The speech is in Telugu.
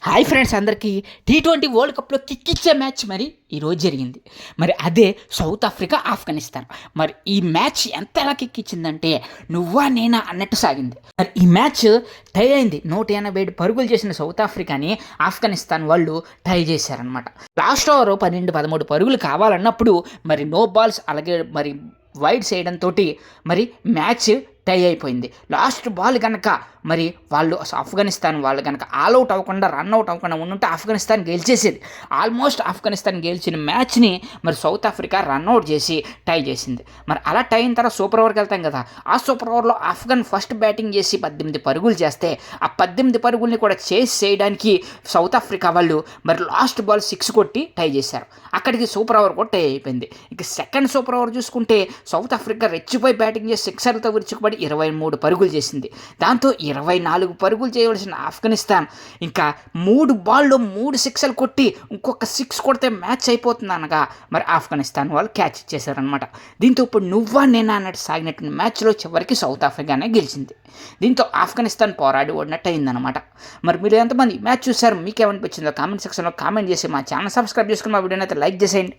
హాయ్ ఫ్రెండ్స్, అందరికీ T20 వరల్డ్ కప్లో కిక్కిచ్చే మ్యాచ్ మరి ఈరోజు జరిగింది. మరి అదే సౌత్ ఆఫ్రికా ఆఫ్ఘనిస్తాన్. మరి ఈ మ్యాచ్ ఎంతలా కిక్కిచ్చిందంటే నువ్వా నేనా అన్నట్టు సాగింది. మరి ఈ మ్యాచ్ టై అయింది. 187 పరుగులు చేసిన సౌత్ ఆఫ్రికాని ఆఫ్ఘనిస్తాన్ వాళ్ళు టై చేశారనమాట. లాస్ట్ ఓవర్ 12-13 పరుగులు కావాలన్నప్పుడు మరి నో బాల్స్ అలాగే మరి వైడ్ చేయడంతో మరి మ్యాచ్ టై అయిపోయింది. లాస్ట్ బాల్ కనుక మరి వాళ్ళు ఆఫ్ఘనిస్తాన్ వాళ్ళు కనుక ఆల్అవుట్ అవ్వకుండా రన్అవుట్ అవ్వకుండా ఉండుంటే ఆఫ్ఘనిస్తాన్ గెలిచేసేది. ఆల్మోస్ట్ ఆఫ్ఘనిస్తాన్ గెలిచిన మ్యాచ్ని మరి సౌత్ ఆఫ్రికా రన్అవుట్ చేసి టై చేసింది. మరి అలా టై అయిన తర్వాత సూపర్ ఓవర్కి వెళ్తాం కదా. ఆ సూపర్ ఓవర్లో ఆఫ్ఘన్ ఫస్ట్ బ్యాటింగ్ చేసి 18 పరుగులు చేస్తే ఆ 18 పరుగుల్ని కూడా చేయడానికి సౌత్ ఆఫ్రికా వాళ్ళు మరి లాస్ట్ బాల్ 6 కొట్టి టై చేశారు. అక్కడికి సూపర్ ఓవర్ కూడా టై అయిపోయింది. ఇక సెకండ్ సూపర్ ఓవర్ చూసుకుంటే సౌత్ ఆఫ్రికా రెచ్చిపోయి బ్యాటింగ్ చేసి సిక్సర్లతో విరుచుకుపడి 23 పరుగులు చేసింది. దాంతో 24 పరుగులు చేయవలసిన ఆఫ్ఘనిస్తాన్ ఇంకా 3 బాల్లో 3 సిక్స్లు కొట్టి ఇంకొక 6 కొడితే మ్యాచ్ అయిపోతుంది అనగా మరి ఆఫ్ఘనిస్తాన్ వాళ్ళు క్యాచ్ ఇచ్చేశారనమాట. దీంతో ఇప్పుడు నువ్వా నేనా అన్నట్టు సాగినటువంటి మ్యాచ్లో చివరికి సౌత్ ఆఫ్రికానే గెలిచింది. దీంతో ఆఫ్ఘనిస్తాన్ పోరాడి ఓడినట్టు అయిందనమాట. మరి మీరు ఎంతమంది మ్యాచ్ చూశారు, మీకేమనిపించిందో కామెంట్ సెక్షన్లో కామెంట్ చేసి మా ఛానల్ సబ్స్క్రైబ్ చేసుకుని మా వీడియోని అయితే లైక్ చేసేయండి.